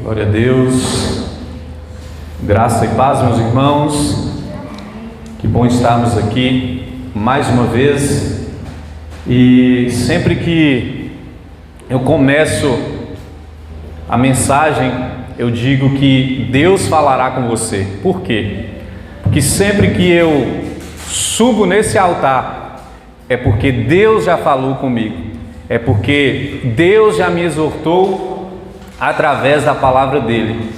Glória a Deus, graça e paz, meus irmãos. Que bom estarmos aqui mais uma vez. E sempre que eu começo a mensagem, eu digo que Deus falará com você. Por quê? Porque sempre que eu subo nesse altar, é porque Deus já falou comigo, é porque Deus já me exortou através da palavra dele.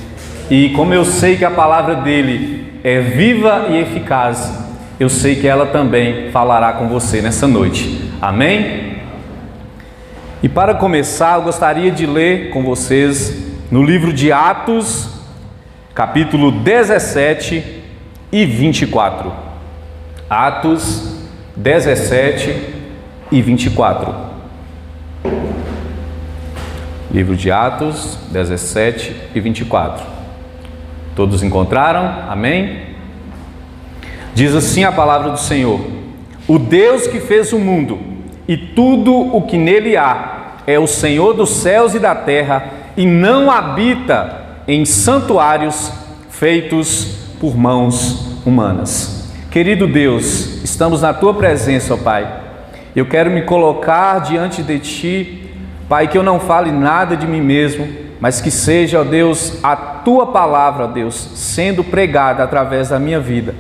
E como eu sei que a palavra dele é viva e eficaz, eu sei que ela também falará com você nessa noite. Amém? E para começar, eu gostaria de ler com vocês no livro de Atos, capítulo 17 e 24. Atos 17 e 24. Livro de Atos 17 e 24. Todos encontraram? Amém? Diz assim a palavra do Senhor: o Deus que fez o mundo e tudo o que nele há é o Senhor dos céus e da terra, e não habita em santuários feitos por mãos humanas. Querido Deus, estamos na tua presença, ó Pai. Eu quero me colocar diante de ti, Pai, que eu não fale nada de mim mesmo, mas que seja, ó Deus, a tua palavra, ó Deus, sendo pregada através da minha vida.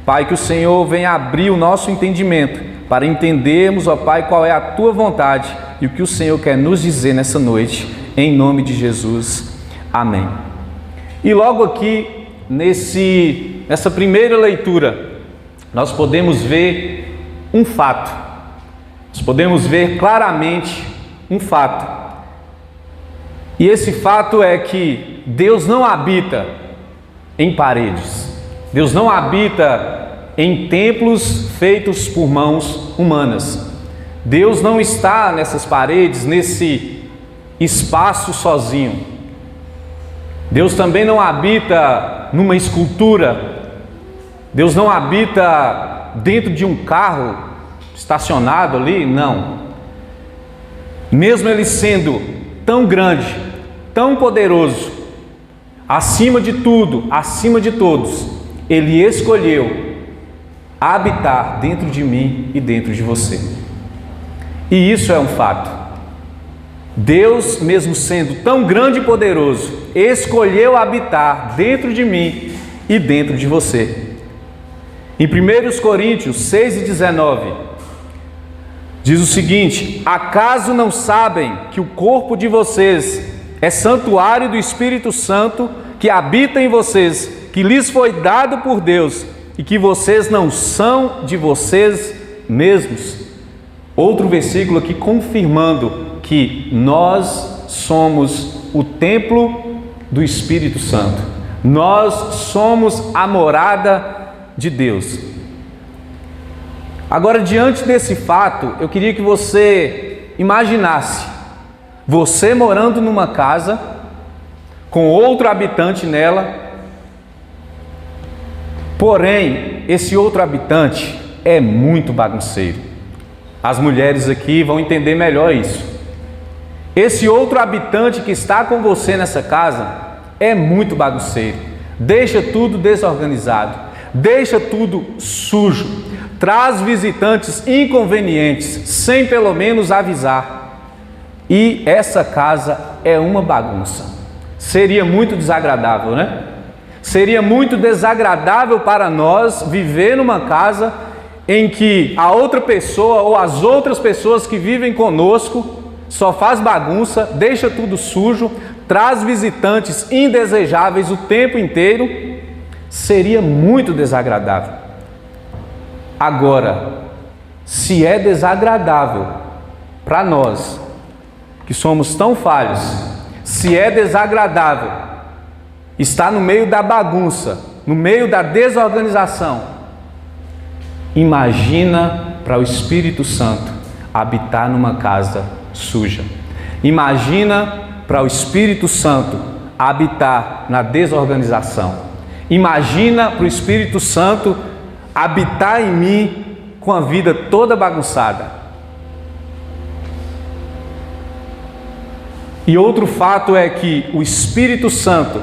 Pai, que o Senhor venha abrir o nosso entendimento para entendermos, ó Pai, qual é a tua vontade e o que o Senhor quer nos dizer nessa noite, em nome de Jesus. Amém. E logo aqui, nessa primeira leitura, nós podemos ver um fato. Nós podemos ver claramente um fato. E esse fato é que Deus não habita em paredes. Deus não habita em templos feitos por mãos humanas. Deus não está nessas paredes, nesse espaço sozinho. Deus também não habita numa escultura. Deus não habita dentro de um carro estacionado ali, não. Mesmo Ele sendo tão grande, tão poderoso, acima de tudo, acima de todos, Ele escolheu habitar dentro de mim e dentro de você. E isso é um fato. Deus, mesmo sendo tão grande e poderoso, escolheu habitar dentro de mim e dentro de você. Em 1 Coríntios 6 e 19, diz o seguinte: acaso não sabem que o corpo de vocês é santuário do Espírito Santo que habita em vocês, que lhes foi dado por Deus, e que vocês não são de vocês mesmos? Outro versículo aqui confirmando que nós somos o templo do Espírito Santo. Nós somos a morada de Deus. Agora, diante desse fato, eu queria que você imaginasse você morando numa casa com outro habitante nela, porém, esse outro habitante é muito bagunceiro. As mulheres aqui vão entender melhor isso. Esse outro habitante que está com você nessa casa é muito bagunceiro, deixa tudo desorganizado, deixa tudo sujo, traz visitantes inconvenientes, sem pelo menos avisar. E essa casa é uma bagunça. Seria muito desagradável, né? Seria muito desagradável para nós viver numa casa em que a outra pessoa ou as outras pessoas que vivem conosco só faz bagunça, deixa tudo sujo, traz visitantes indesejáveis o tempo inteiro. Seria muito desagradável. Agora, se é desagradável para nós, que somos tão falhos, se é desagradável estar no meio da bagunça, no meio da desorganização, imagina para o Espírito Santo habitar numa casa suja. Imagina para o Espírito Santo habitar na desorganização. Imagina para o Espírito Santo habitar em mim com a vida toda bagunçada. E outro fato é que o Espírito Santo,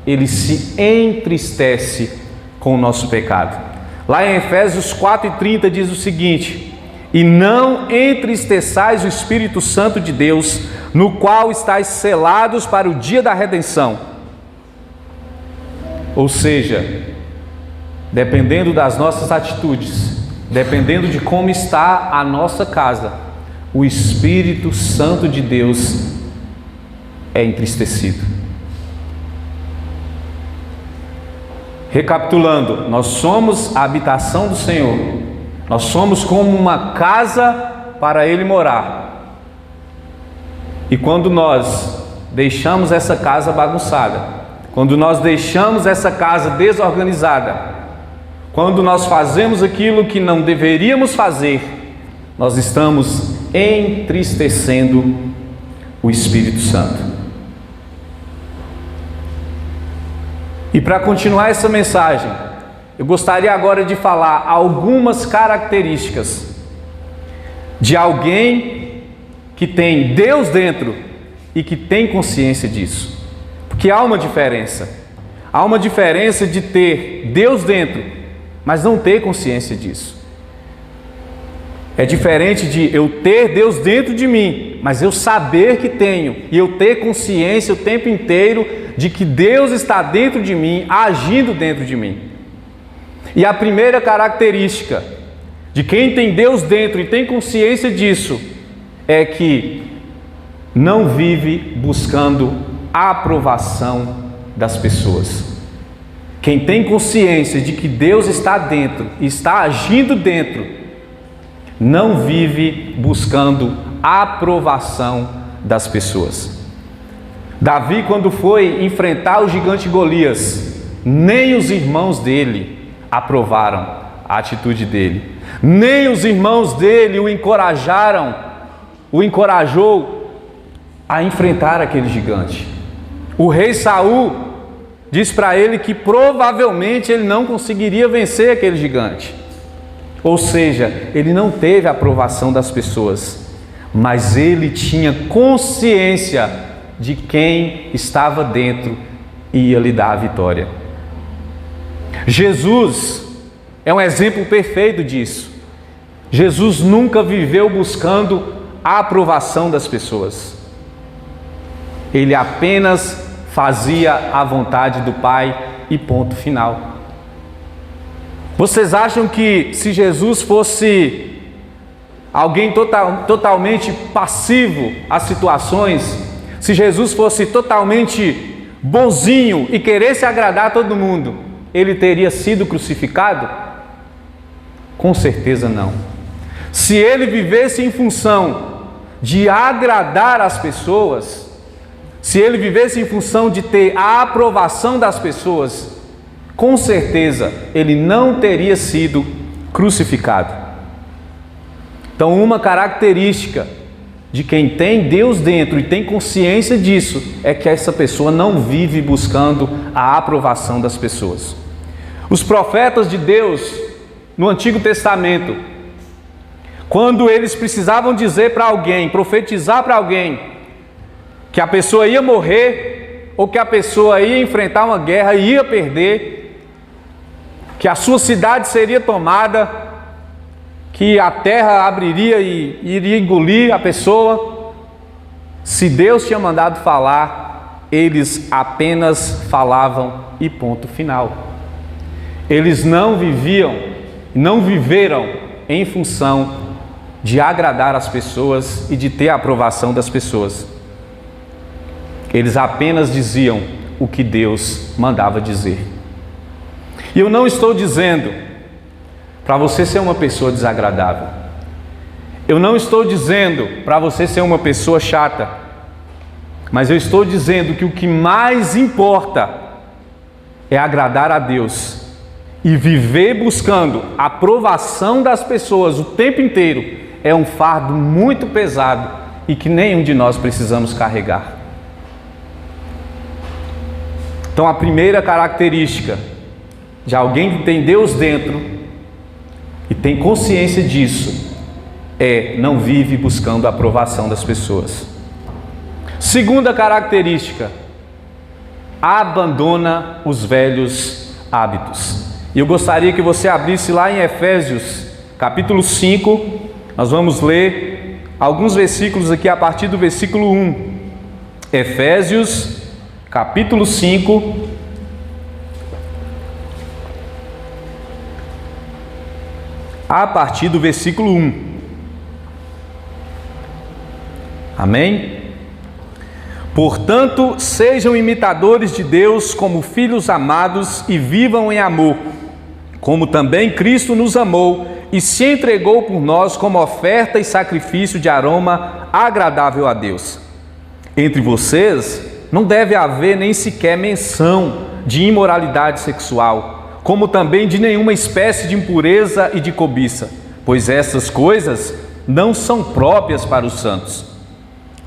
ele se entristece com o nosso pecado. Lá em Efésios 4:30 diz o seguinte: e não entristeçais o Espírito Santo de Deus, no qual estáis selados para o dia da redenção. Ou seja, dependendo das nossas atitudes, dependendo de como está a nossa casa, o Espírito Santo de Deus é entristecido. Recapitulando, nós somos a habitação do Senhor, nós somos como uma casa para Ele morar. E quando nós deixamos essa casa bagunçada, quando nós deixamos essa casa desorganizada, quando nós fazemos aquilo que não deveríamos fazer, nós estamos entristecendo o Espírito Santo. E para continuar essa mensagem, eu gostaria agora de falar algumas características de alguém que tem Deus dentro e que tem consciência disso. Porque há uma diferença. Há uma diferença de ter Deus dentro, mas não ter consciência disso. É diferente de eu ter Deus dentro de mim, mas eu saber que tenho, e eu ter consciência o tempo inteiro de que Deus está dentro de mim, agindo dentro de mim. E a primeira característica de quem tem Deus dentro e tem consciência disso é que não vive buscando a aprovação das pessoas. Quem tem consciência de que Deus está dentro e está agindo dentro, não vive buscando a aprovação das pessoas. Davi, quando foi enfrentar o gigante Golias, nem os irmãos dele aprovaram a atitude dele, nem os irmãos dele o encorajou a enfrentar aquele gigante. O rei Saul diz para ele que provavelmente ele não conseguiria vencer aquele gigante. Ou seja, ele não teve a aprovação das pessoas, mas ele tinha consciência de quem estava dentro e ia lhe dar a vitória. Jesus é um exemplo perfeito disso. Jesus nunca viveu buscando a aprovação das pessoas. Ele apenas fazia a vontade do Pai e ponto final. Vocês acham que se Jesus fosse alguém totalmente passivo às situações, se Jesus fosse totalmente bonzinho e queresse agradar todo mundo, ele teria sido crucificado? Com certeza não. Se ele vivesse em função de agradar as pessoas, se ele vivesse em função de ter a aprovação das pessoas, com certeza ele não teria sido crucificado. Então, uma característica de quem tem Deus dentro e tem consciência disso é que essa pessoa não vive buscando a aprovação das pessoas. Os profetas de Deus no Antigo Testamento, quando eles precisavam dizer para alguém, profetizar para alguém que a pessoa ia morrer ou que a pessoa ia enfrentar uma guerra e ia perder, que a sua cidade seria tomada, que a terra abriria e iria engolir a pessoa, se Deus tinha mandado falar, eles apenas falavam e ponto final. Eles não viveram em função de agradar as pessoas e de ter a aprovação das pessoas. Eles apenas diziam o que Deus mandava dizer. E eu não estou dizendo para você ser uma pessoa desagradável. Eu não estou dizendo para você ser uma pessoa chata. Mas eu estou dizendo que o que mais importa é agradar a Deus e viver buscando a aprovação das pessoas o tempo inteiro é um fardo muito pesado e que nenhum de nós precisamos carregar. Então, a primeira característica de alguém que tem Deus dentro e tem consciência disso não vive buscando a aprovação das pessoas. Segunda característica: abandona os velhos hábitos. E eu gostaria que você abrisse lá em Efésios, capítulo 5, nós vamos ler alguns versículos aqui a partir do versículo 1. Efésios, capítulo 5, a partir do versículo 1. Amém? Portanto, sejam imitadores de Deus como filhos amados e vivam em amor, como também Cristo nos amou e se entregou por nós como oferta e sacrifício de aroma agradável a Deus. Entre vocês não deve haver nem sequer menção de imoralidade sexual, como também de nenhuma espécie de impureza e de cobiça, pois essas coisas não são próprias para os santos.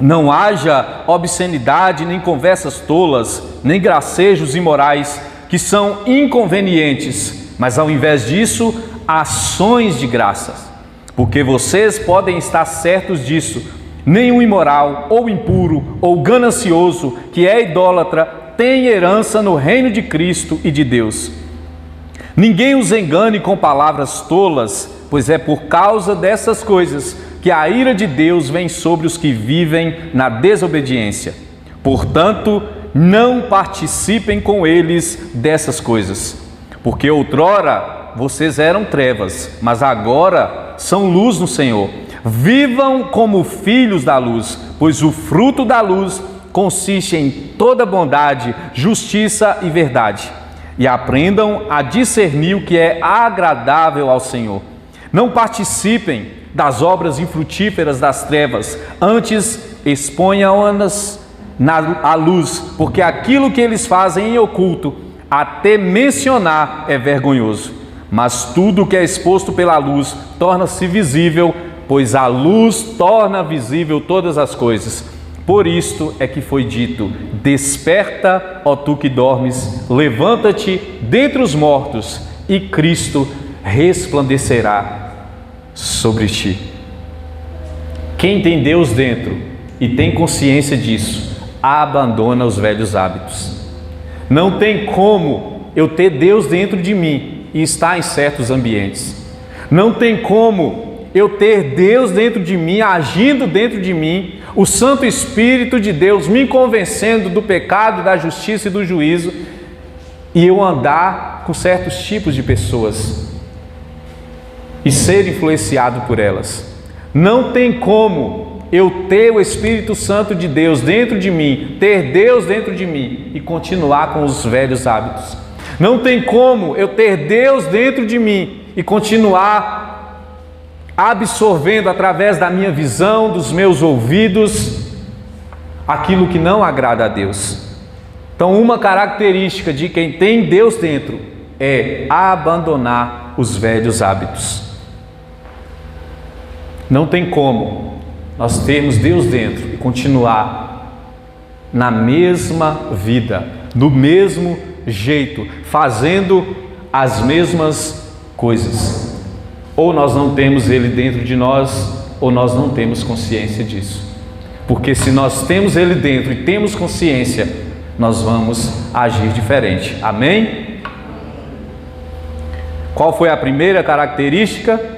Não haja obscenidade, nem conversas tolas, nem gracejos imorais, que são inconvenientes, mas ao invés disso, ações de graças. Porque vocês podem estar certos disso: nenhum imoral, ou impuro, ou ganancioso, que é idólatra, tem herança no reino de Cristo e de Deus. Ninguém os engane com palavras tolas, pois é por causa dessas coisas que a ira de Deus vem sobre os que vivem na desobediência. Portanto, não participem com eles dessas coisas, porque outrora vocês eram trevas, mas agora são luz no Senhor. Vivam como filhos da luz, pois o fruto da luz consiste em toda bondade, justiça e verdade. E aprendam a discernir o que é agradável ao Senhor. Não participem das obras infrutíferas das trevas, antes exponham-nas à luz, porque aquilo que eles fazem em oculto, até mencionar é vergonhoso. Mas tudo que é exposto pela luz torna-se visível, pois a luz torna visível todas as coisas. Por isto é que foi dito: desperta, ó tu que dormes, levanta-te dentre os mortos, e Cristo resplandecerá sobre ti. Quem tem Deus dentro e tem consciência disso, abandona os velhos hábitos. Não tem como eu ter Deus dentro de mim e estar em certos ambientes. Não tem como eu ter Deus dentro de mim, agindo dentro de mim, o Santo Espírito de Deus me convencendo do pecado, da justiça e do juízo, e eu andar com certos tipos de pessoas e ser influenciado por elas. Não tem como eu ter o Espírito Santo de Deus dentro de mim, ter Deus dentro de mim e continuar com os velhos hábitos. Não tem como eu ter Deus dentro de mim e continuar absorvendo através da minha visão, dos meus ouvidos, aquilo que não agrada a Deus. Então, uma característica de quem tem Deus dentro é abandonar os velhos hábitos. Não tem como nós termos Deus dentro e continuar na mesma vida, no mesmo jeito, fazendo as mesmas coisas. Ou nós não temos Ele dentro de nós, ou nós não temos consciência disso. Porque se nós temos Ele dentro e temos consciência, nós vamos agir diferente. Amém? Qual foi a primeira característica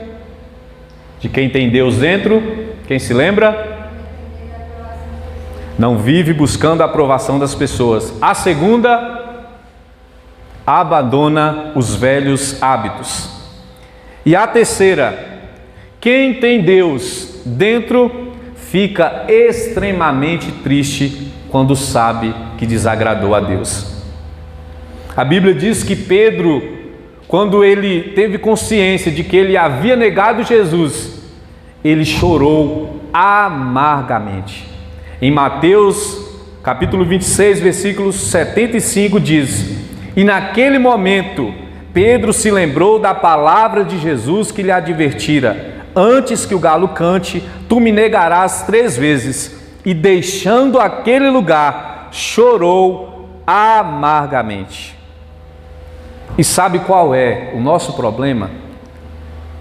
de quem tem Deus dentro? Quem se lembra? Não vive buscando a aprovação das pessoas. A segunda, abandona os velhos hábitos. E a terceira, quem tem Deus dentro fica extremamente triste quando sabe que desagradou a Deus. A Bíblia diz que Pedro, quando ele teve consciência de que ele havia negado Jesus, ele chorou amargamente. Em Mateus capítulo 26, versículo 75 diz: e naquele momento Pedro se lembrou da palavra de Jesus que lhe advertira: antes que o galo cante, tu me negarás 3 vezes. E deixando aquele lugar, chorou amargamente. E sabe qual é o nosso problema?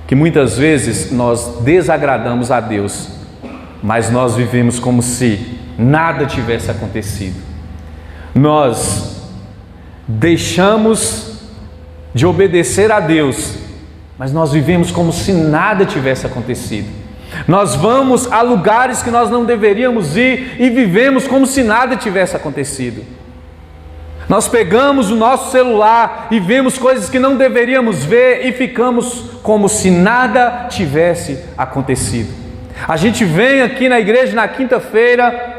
Que muitas vezes nós desagradamos a Deus, mas nós vivemos como se nada tivesse acontecido. Nós deixamos de obedecer a Deus, mas nós vivemos como se nada tivesse acontecido. Nós vamos a lugares que nós não deveríamos ir e vivemos como se nada tivesse acontecido. Nós pegamos o nosso celular e vemos coisas que não deveríamos ver e ficamos como se nada tivesse acontecido. A gente vem aqui na igreja na quinta-feira,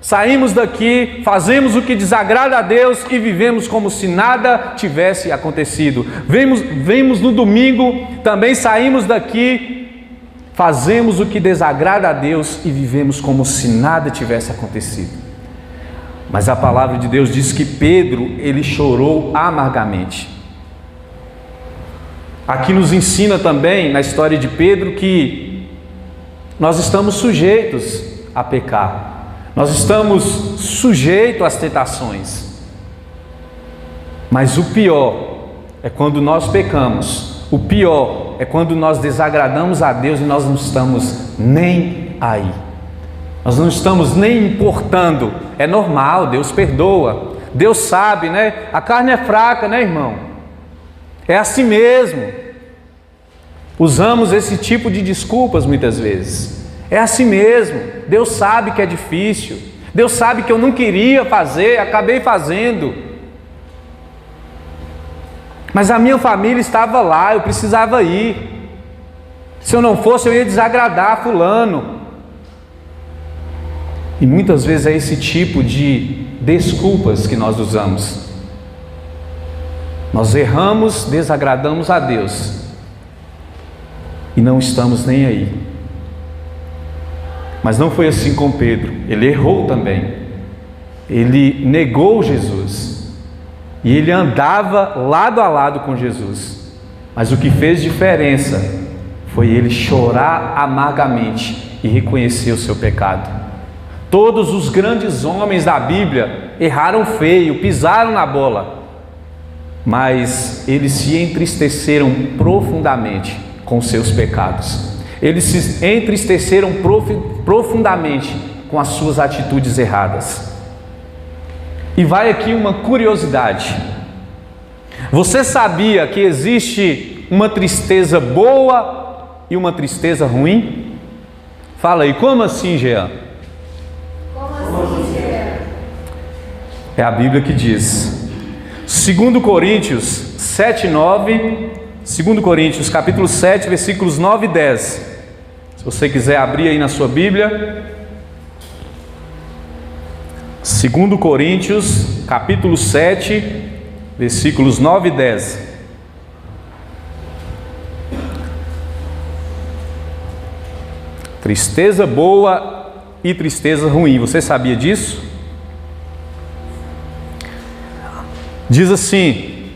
saímos daqui, fazemos o que desagrada a Deus e vivemos como se nada tivesse acontecido. Vemos no domingo, também saímos daqui, fazemos o que desagrada a Deus e vivemos como se nada tivesse acontecido. Mas a palavra de Deus diz que Pedro, ele chorou amargamente. Aqui nos ensina também, na história de Pedro, que nós estamos sujeitos a pecar. Nós estamos sujeitos às tentações. Mas o pior é quando nós pecamos. O pior é quando nós desagradamos a Deus e nós não estamos nem aí. Nós não estamos nem importando. É normal, Deus perdoa. Deus sabe, né? A carne é fraca, né, irmão? É assim mesmo. Usamos esse tipo de desculpas muitas vezes. É assim mesmo. Deus sabe que é difícil. Deus sabe que eu não queria fazer, acabei fazendo. Mas a minha família estava lá, eu precisava ir. Se eu não fosse, eu ia desagradar fulano. E muitas vezes é esse tipo de desculpas que nós usamos. Nós erramos, desagradamos a Deus e não estamos nem aí. Mas não foi assim com Pedro. Ele errou também. Ele negou Jesus e ele andava lado a lado com Jesus. Mas o que fez diferença foi ele chorar amargamente e reconhecer o seu pecado. Todos os grandes homens da Bíblia erraram feio, pisaram na bola, mas eles se entristeceram profundamente com seus pecados. Eles se entristeceram profundamente com as suas atitudes erradas. E vai aqui uma curiosidade. Você sabia que existe uma tristeza boa e uma tristeza ruim? Fala aí, como assim, Jean? É a Bíblia que diz. 2 Coríntios 7, 9. 2 Coríntios capítulo 7, versículos 9 e 10. Se você quiser abrir aí na sua Bíblia. 2 Coríntios capítulo 7, versículos 9 e 10. Tristeza boa e tristeza ruim. Você sabia disso? Diz assim: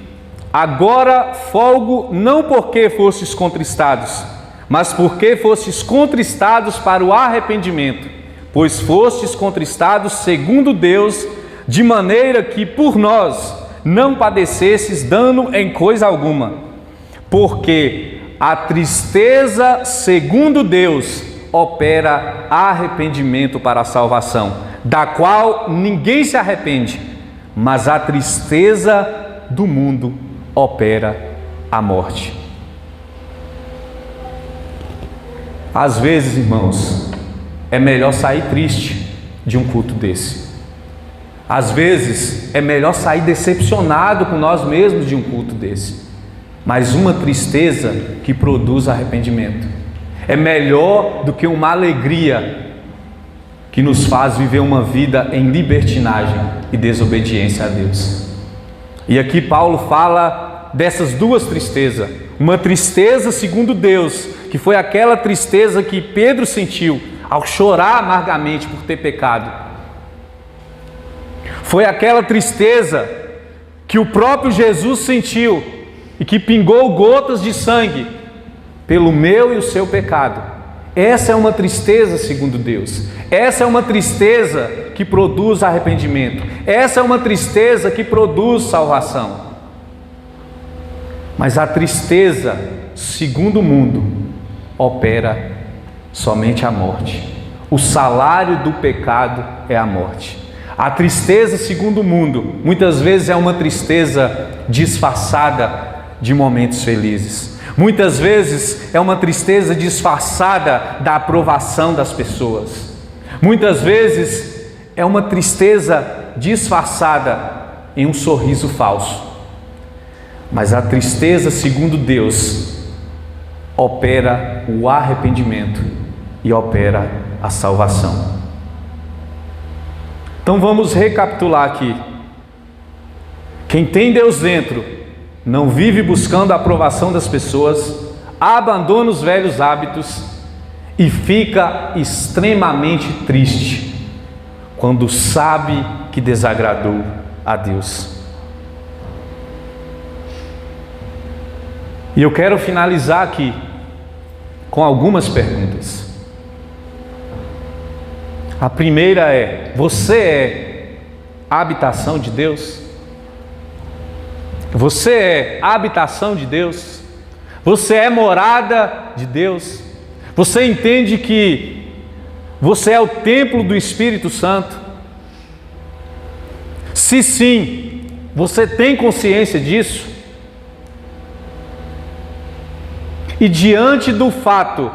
agora folgo não porque fostes contristados, mas porque fostes contristados para o arrependimento, pois fostes contristados segundo Deus, de maneira que por nós não padecesses dano em coisa alguma. Porque a tristeza segundo Deus opera arrependimento para a salvação, da qual ninguém se arrepende, mas a tristeza do mundo opera a morte. Às vezes, irmãos, é melhor sair triste de um culto desse. Às vezes, é melhor sair decepcionado com nós mesmos de um culto desse. Mas uma tristeza que produz arrependimento é melhor do que uma alegria que nos faz viver uma vida em libertinagem e desobediência a Deus. E aqui Paulo fala dessas duas tristezas. Uma tristeza segundo Deus, que foi aquela tristeza que Pedro sentiu ao chorar amargamente por ter pecado. Foi aquela tristeza que o próprio Jesus sentiu e que pingou gotas de sangue pelo meu e o seu pecado. Essa é uma tristeza segundo Deus. Essa é uma tristeza que produz arrependimento. Essa é uma tristeza que produz salvação. Mas a tristeza segundo o mundo opera somente a morte. O salário do pecado é a morte. A tristeza, segundo o mundo, muitas vezes é uma tristeza disfarçada de momentos felizes. Muitas vezes é uma tristeza disfarçada da aprovação das pessoas. Muitas vezes é uma tristeza disfarçada em um sorriso falso. Mas a tristeza, segundo Deus, opera o arrependimento e opera a salvação. Então vamos recapitular aqui. Quem tem Deus dentro, não vive buscando a aprovação das pessoas, abandona os velhos hábitos e fica extremamente triste quando sabe que desagradou a Deus. E eu quero finalizar aqui com algumas perguntas. A primeira é: você é a habitação de Deus? Você é a habitação de Deus? Você é morada de Deus? Você entende que você é o templo do Espírito Santo? Se sim, você tem consciência disso? E diante do fato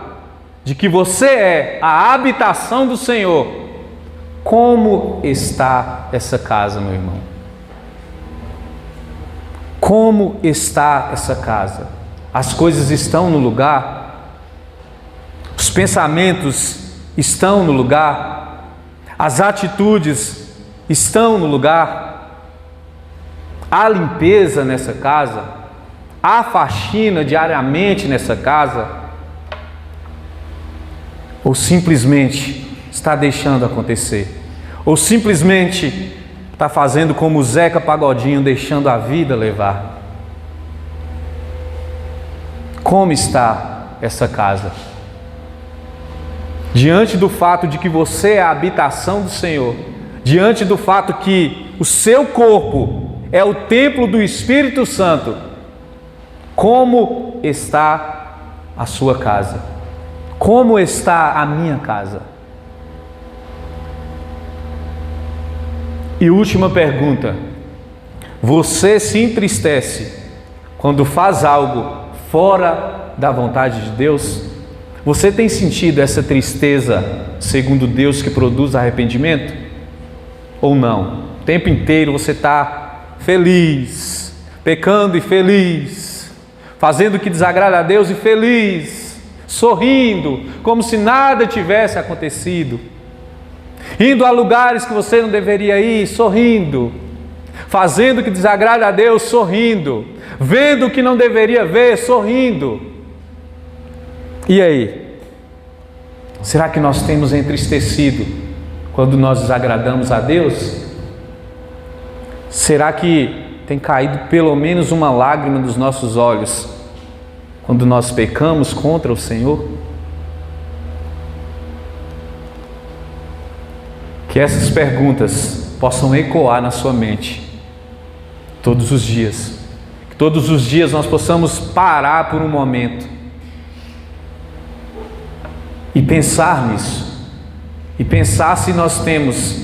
de que você é a habitação do Senhor, como está essa casa, meu irmão? Como está essa casa? As coisas estão no lugar? Os pensamentos estão no lugar? As atitudes estão no lugar? Há limpeza nessa casa? Há faxina diariamente nessa casa? Ou simplesmente está deixando acontecer? Ou simplesmente está fazendo como o Zeca Pagodinho, deixando a vida levar? Como está essa casa? Diante do fato de que você é a habitação do Senhor, diante do fato que o seu corpo é o templo do Espírito Santo, como está a sua casa? Como está a minha casa? E última pergunta: você se entristece quando faz algo fora da vontade de Deus? Você tem sentido essa tristeza segundo Deus que produz arrependimento? Ou não? O tempo inteiro você está feliz, pecando e feliz, fazendo o que desagrada a Deus e feliz, sorrindo, como se nada tivesse acontecido, indo a lugares que você não deveria ir, sorrindo, fazendo o que desagrada a Deus, sorrindo, vendo o que não deveria ver, sorrindo. E aí? Será que nós temos entristecido quando nós desagradamos a Deus? Será que tem caído pelo menos uma lágrima dos nossos olhos quando nós pecamos contra o Senhor? Que essas perguntas possam ecoar na sua mente todos os dias. Que todos os dias nós possamos parar por um momento e pensar nisso. E pensar se nós temos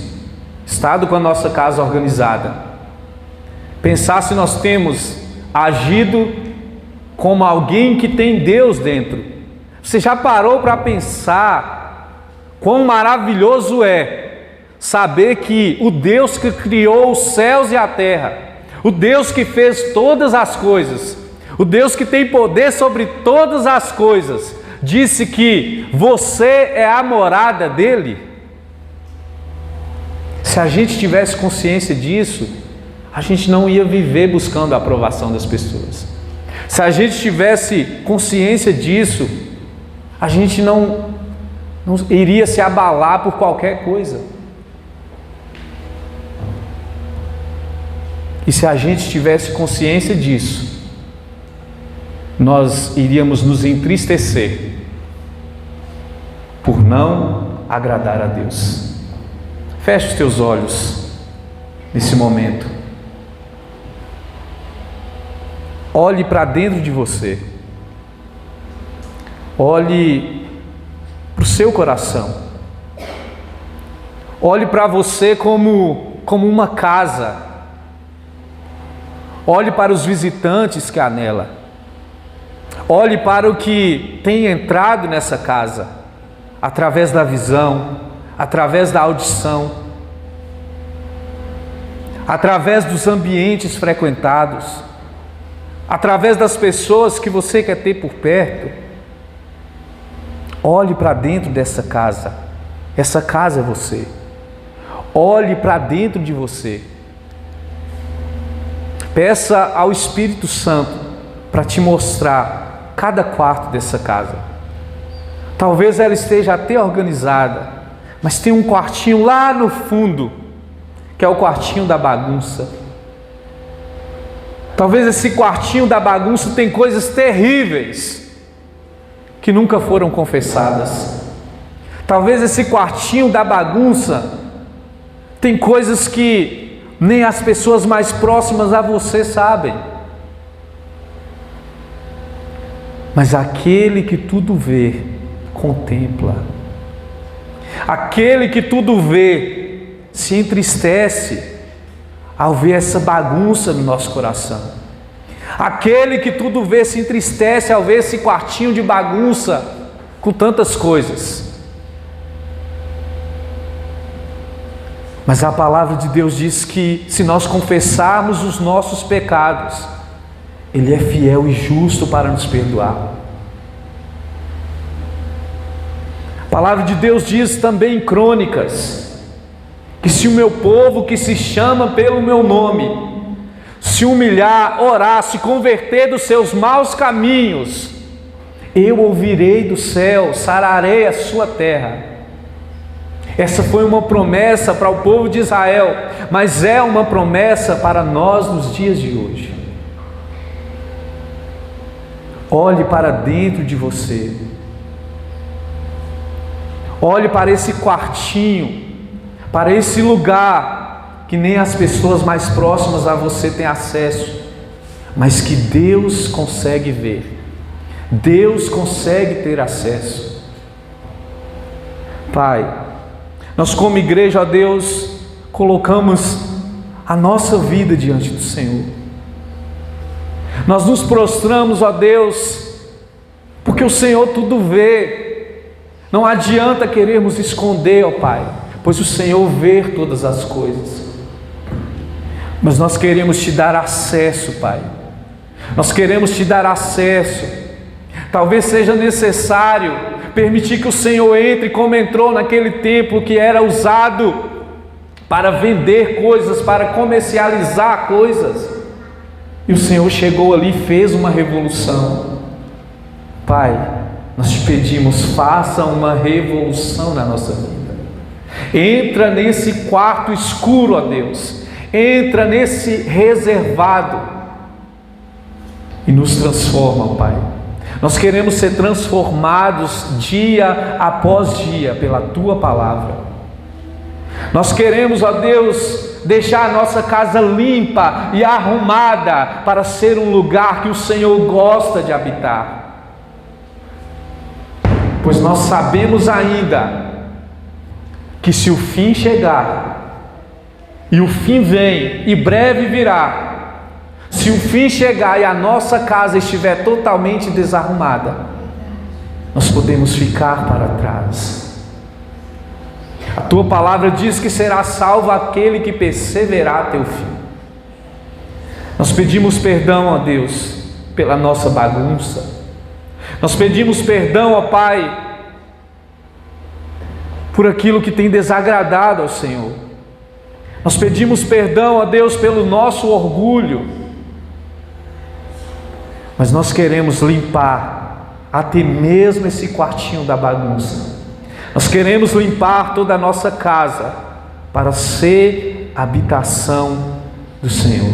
estado com a nossa casa organizada. Pensar se nós temos agido como alguém que tem Deus dentro. Você já parou para pensar quão maravilhoso é saber que o Deus que criou os céus e a terra, o Deus que fez todas as coisas, o Deus que tem poder sobre todas as coisas, disse que você é a morada dele? Se a gente tivesse consciência disso, a gente não ia viver buscando a aprovação das pessoas. Se a gente tivesse consciência disso, a gente não iria se abalar por qualquer coisa. E se a gente tivesse consciência disso, nós iríamos nos entristecer por não agradar a Deus. Feche os teus olhos nesse momento. Olhe para dentro de você. Olhe para o seu coração. Olhe para você como uma casa. Olhe para os visitantes que há nela. Olhe para o que tem entrado nessa casa, através da visão, através da audição, através dos ambientes frequentados, através das pessoas que você quer ter por perto. Olhe para dentro dessa casa. Essa casa é você. Olhe para dentro de você. Peça ao Espírito Santo para te mostrar cada quarto dessa casa. Talvez ela esteja até organizada, mas tem um quartinho lá no fundo, que é o quartinho da bagunça. Talvez esse quartinho da bagunça tem coisas terríveis que nunca foram confessadas. Talvez esse quartinho da bagunça tem coisas que nem as pessoas mais próximas a você sabem. Mas aquele que tudo vê, contempla. Aquele que tudo vê, se entristece ao ver essa bagunça no nosso coração. Aquele que tudo vê se entristece ao ver esse quartinho de bagunça com tantas coisas. Mas a palavra de Deus diz que se nós confessarmos os nossos pecados, Ele é fiel e justo para nos perdoar. A palavra de Deus diz também em Crônicas, que se o meu povo que se chama pelo meu nome, se humilhar, orar, se converter dos seus maus caminhos, eu ouvirei do céu, sararei a sua terra. Essa foi uma promessa para o povo de Israel, mas é uma promessa para nós nos dias de hoje. Olhe para dentro de você. Olhe para esse quartinho, para esse lugar que nem as pessoas mais próximas a você têm acesso, mas que Deus consegue ver. Deus consegue ter acesso. Pai, nós como igreja, ó Deus, colocamos a nossa vida diante do Senhor. Nós nos prostramos, ó Deus, porque o Senhor tudo vê. Não adianta querermos esconder, ó Pai, pois o Senhor vê todas as coisas. Mas nós queremos te dar acesso, Pai. Nós queremos te dar acesso. Talvez seja necessário permitir que o Senhor entre como entrou naquele templo que era usado para vender coisas, para comercializar coisas. E o Senhor chegou ali e fez uma revolução. Pai, nós te pedimos, faça uma revolução na nossa vida. Entra nesse quarto escuro, ó Deus. Entra nesse reservado e nos transforma, ó Pai. Nós queremos ser transformados dia após dia pela Tua Palavra. Nós queremos, ó Deus, deixar a nossa casa limpa e arrumada para ser um lugar que o Senhor gosta de habitar. Pois nós sabemos ainda que se o fim chegar, e o fim vem e breve virá, se o fim chegar e a nossa casa estiver totalmente desarrumada, nós podemos ficar para trás. A Tua palavra diz que será salvo aquele que perseverar até o fim. Nós pedimos perdão, ó Deus, pela nossa bagunça. Nós pedimos perdão, ó Pai, por aquilo que tem desagradado ao Senhor. Nós pedimos perdão, ó Deus, pelo nosso orgulho. Mas nós queremos limpar até mesmo esse quartinho da bagunça. Nós queremos limpar toda a nossa casa para ser habitação do Senhor.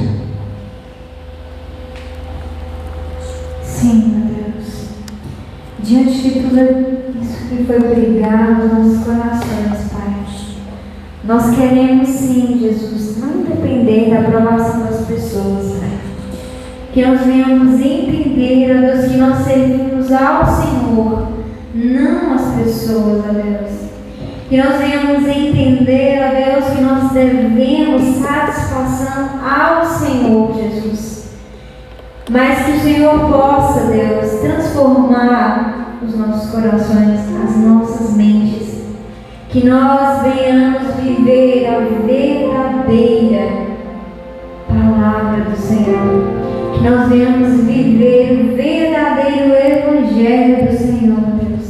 Sim, meu Deus. Diante de tudo isso que foi pregado nos nossos corações, Pai, nós queremos sim, Jesus, não depender da aprovação das pessoas, Pai. Que nós venhamos entender, ó Deus, que nós servimos ao Senhor, não às pessoas, ó Deus. Que nós venhamos entender, ó Deus, que nós devemos satisfação ao Senhor Jesus. Mas que o Senhor possa, Deus, transformar os nossos corações, as nossas mentes. Que nós venhamos viver a verdadeira palavra do Senhor. Que nós venhamos viver o verdadeiro Evangelho do Senhor, Deus.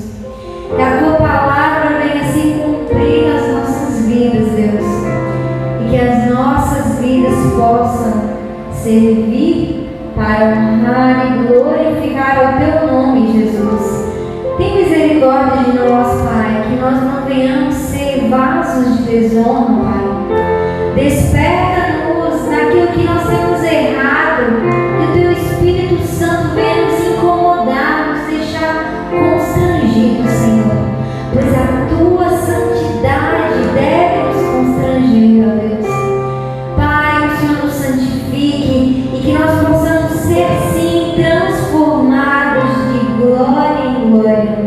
Que a Tua palavra venha se cumprir nas nossas vidas, Deus. E que as nossas vidas possam servir para honrar e glorificar o Teu nome, Jesus. Tem misericórdia de nós, Pai, que nós não venhamos ser vasos de desonra, Pai. Desperta-nos naquilo que nós temos errado, que o Teu Espírito Santo venha nos incomodar, nos deixar constrangidos, Senhor, pois a Tua santidade deve nos constranger, ó Deus. Pai, o Senhor nos santifique e que nós possamos ser, sim, transformados de glória em glória,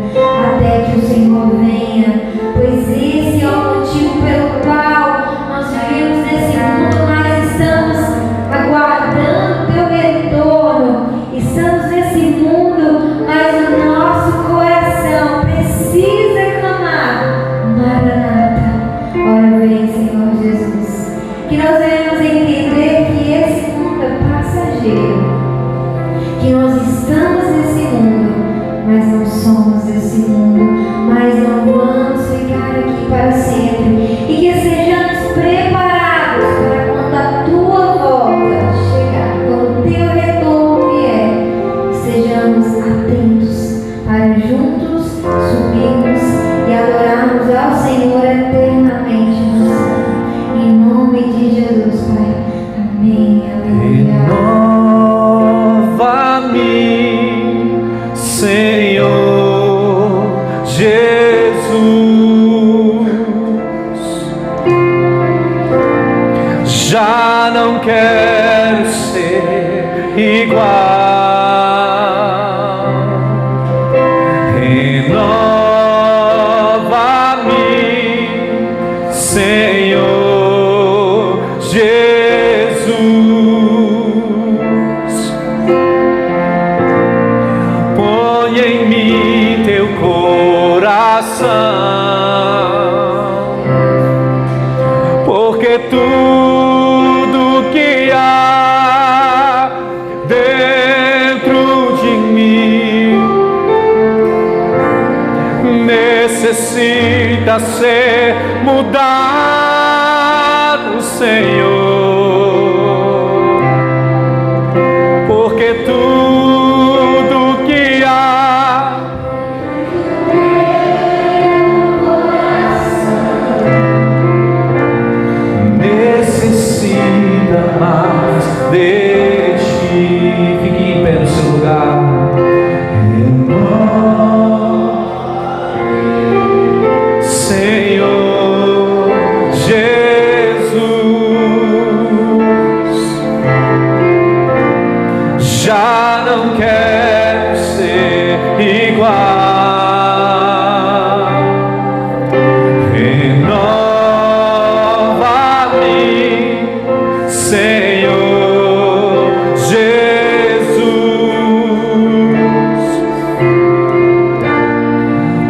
até que o Senhor venha, pois esse é o motivo pelo qual nós vivemos nesse mundo, mas estamos aguardando o Teu retorno. Estamos nesse mundo, mas o nosso coração precisa clamar: Maranata, ora vem, Senhor Jesus. Que nós venhamos entender que esse mundo é passageiro, que nós estamos nesse mundo, mas não somos desse mundo, mas não vamos ficar aqui para sempre, e que sejamos preparados para quando a Tua volta chegar, quando o Teu retorno vier, sejamos atentos para juntos subirmos e adorarmos ao Senhor eternamente no céu. Em nome de Jesus, Pai. Amém. Aleluia. Renova-me, Senhor Jesus. Já não quero ser igual. Renova-me, Senhor Jesus. Põe em mim Teu coração, porque tudo que há dentro de mim necessita ser mudado, Senhor, porque tudo que há necessita mais de Ti. Fique em pé no seu lugar. Senhor Jesus, já não quero ser igual. Renova-me, Senhor Jesus.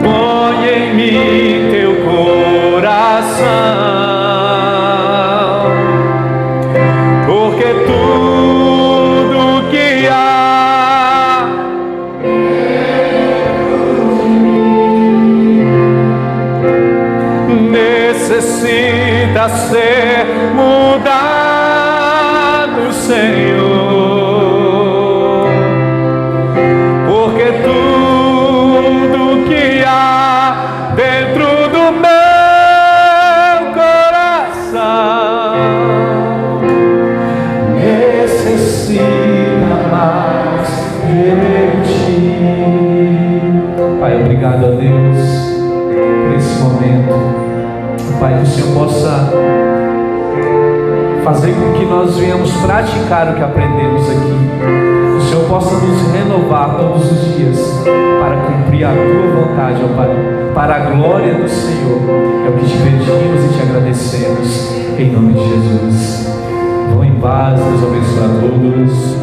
Põe em mim Teu coração, porque tudo que há necessita ser mudado, Senhor, porque tudo que há dentro do meu coração necessita mais de Ti. Pai, obrigado a Deus por esse momento. Pai, que o Senhor possa fazer com que nós venhamos praticar o que aprendemos aqui. Que o Senhor possa nos renovar todos os dias para cumprir a Tua vontade, ó Pai, para a glória do Senhor. É o que te pedimos e te agradecemos, em nome de Jesus. Vão em paz, Deus abençoe a todos.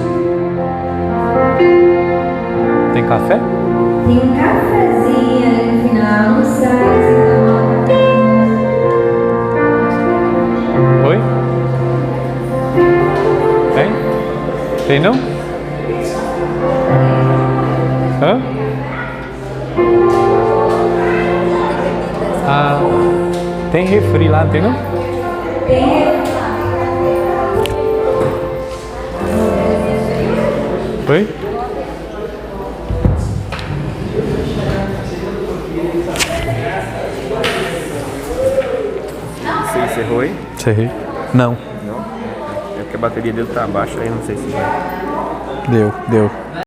Tem café? Tem um cafezinho ali no final, não sai, Oi? Tem? Tem não? Hã? Ah, tem refri lá, tem não? Oi? Você encerrou aí? Encerrei. Não. Não? É porque a bateria dele tá baixa aí, não sei se vai. Deu.